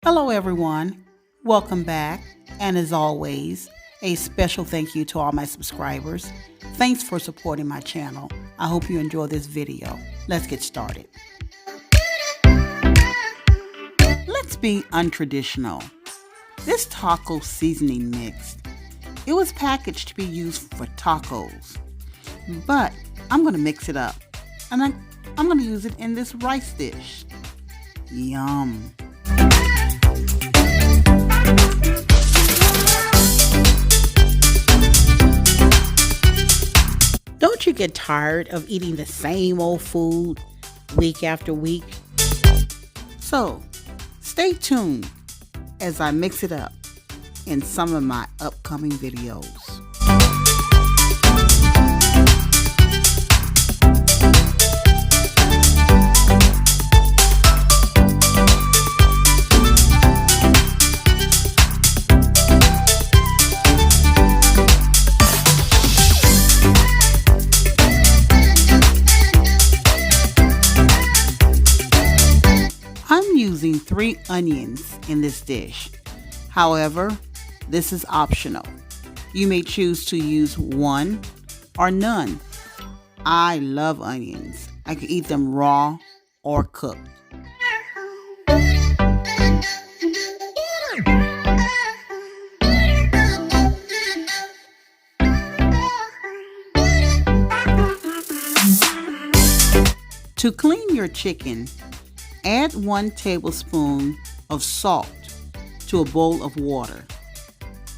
Hello, everyone. Welcome back. And as always, a special thank you to all my subscribers. Thanks for supporting my channel. I hope you enjoy this video. Let's get started. Let's be untraditional. This taco seasoning mix, it was packaged to be used for tacos, but I'm going to mix it up and I'm going to use it in this rice dish. Yum. Don't you get tired of eating the same old food week after week? So, stay tuned as I mix it up in some of my upcoming videos. I'm using 3 onions in this dish. However, this is optional. You may choose to use 1 or none. I love onions. I can eat them raw or cooked. To clean your chicken, add 1 tablespoon of salt to a bowl of water.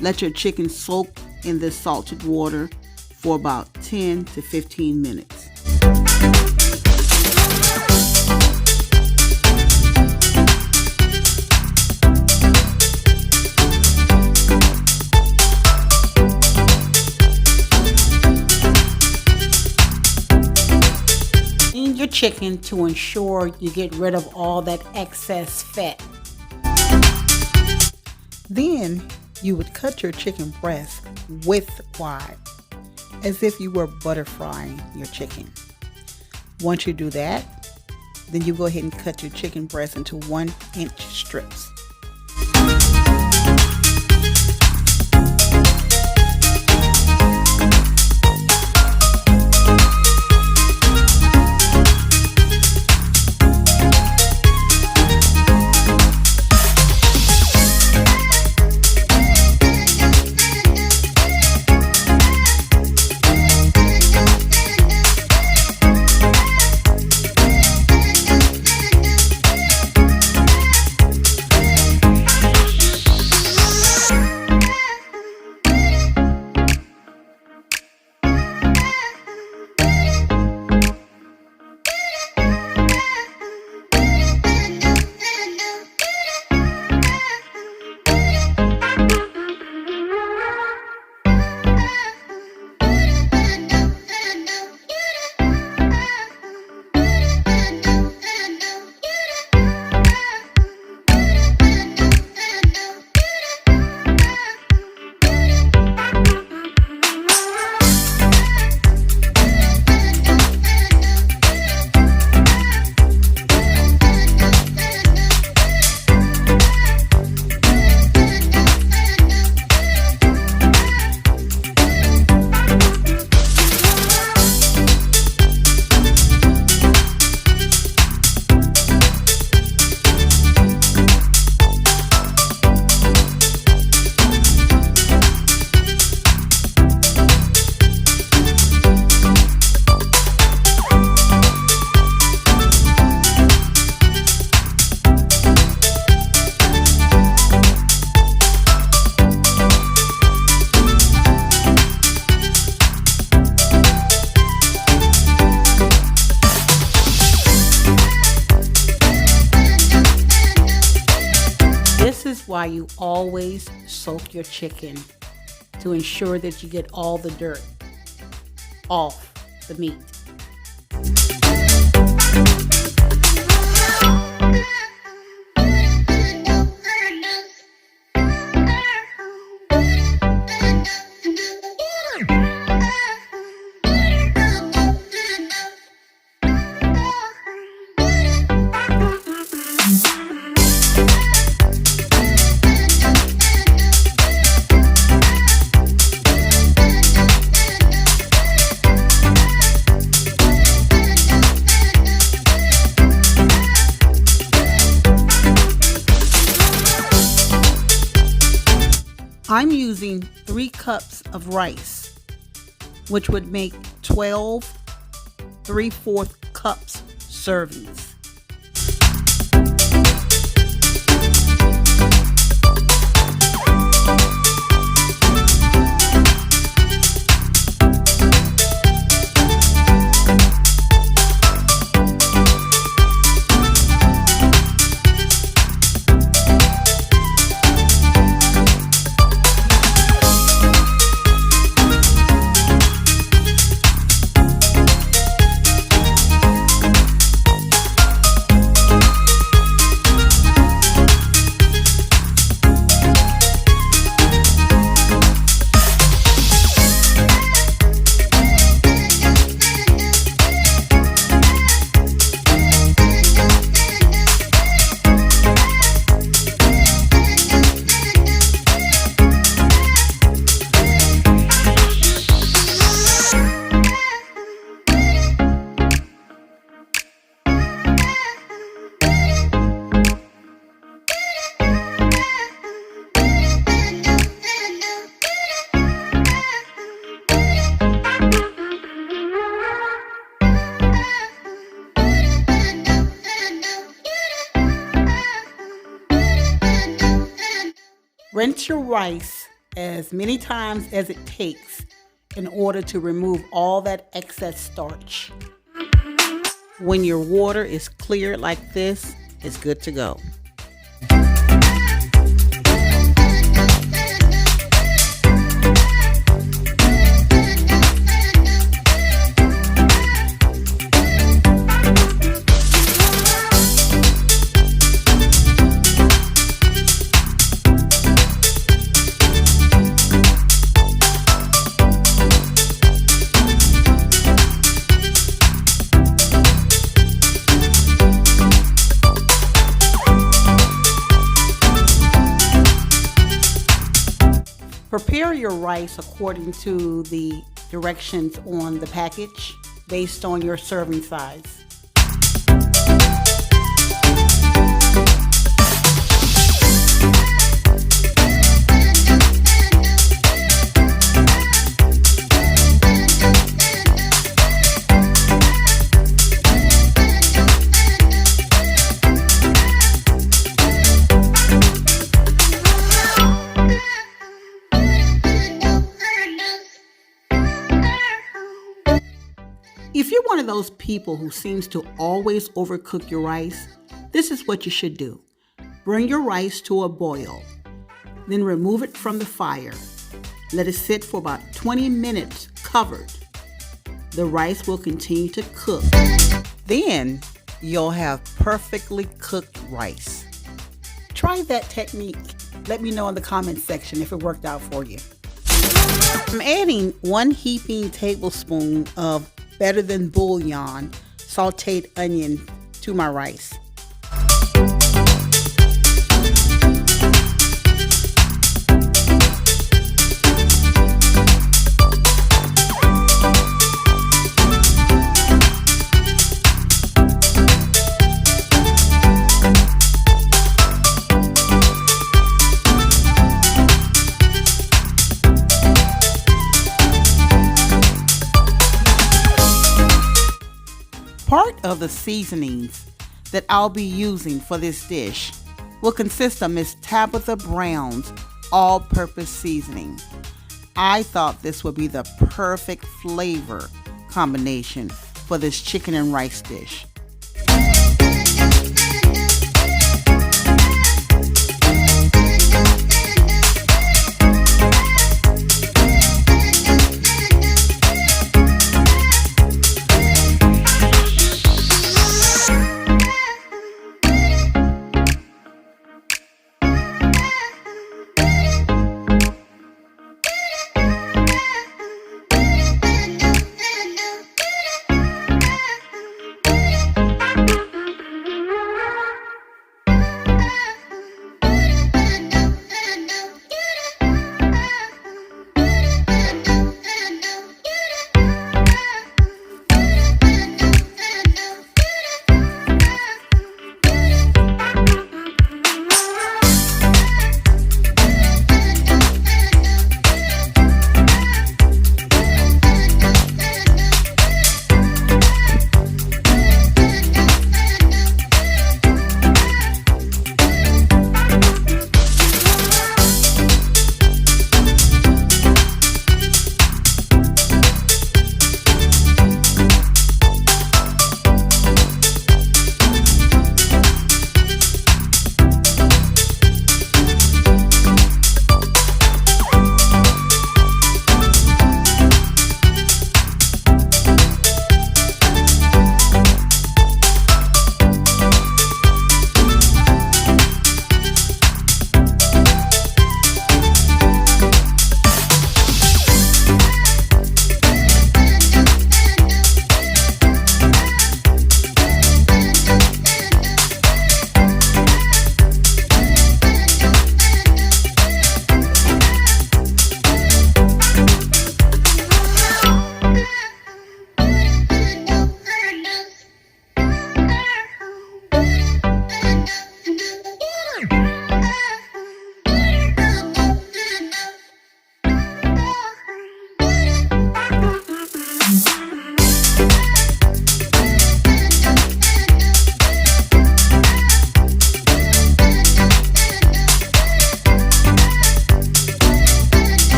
Let your chicken soak in this salted water for about 10 to 15 minutes. Clean your chicken to ensure you get rid of all that excess fat. Then you would cut your chicken breast width-wide, as if you were butter frying your chicken. Once you do that, then you go ahead and cut your chicken breast into 1-inch strips. This is why you always soak your chicken, to ensure that you get all the dirt off the meat. I'm using 3 cups of rice, which would make 12 3/4 cups servings. Rinse your rice as many times as it takes in order to remove all that excess starch. When your water is clear like this, it's good to go. Prepare your rice according to the directions on the package based on your serving size. If you're one of those people who seems to always overcook your rice, this is what you should do. Bring your rice to a boil, then remove it from the fire. Let it sit for about 20 minutes covered. The rice will continue to cook. Then you'll have perfectly cooked rice. Try that technique. Let me know in the comments section if it worked out for you. I'm adding 1 heaping tablespoon of better than bouillon sauteed onion to my rice. Part of the seasonings that I'll be using for this dish will consist of Miss Tabitha Brown's all-purpose seasoning. I thought this would be the perfect flavor combination for this chicken and rice dish.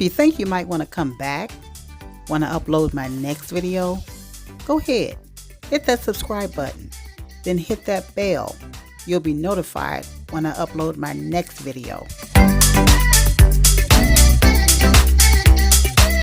you think you might want to come back when I upload my next video, go ahead, hit that subscribe button, then hit that bell. You'll be notified when I upload my next video.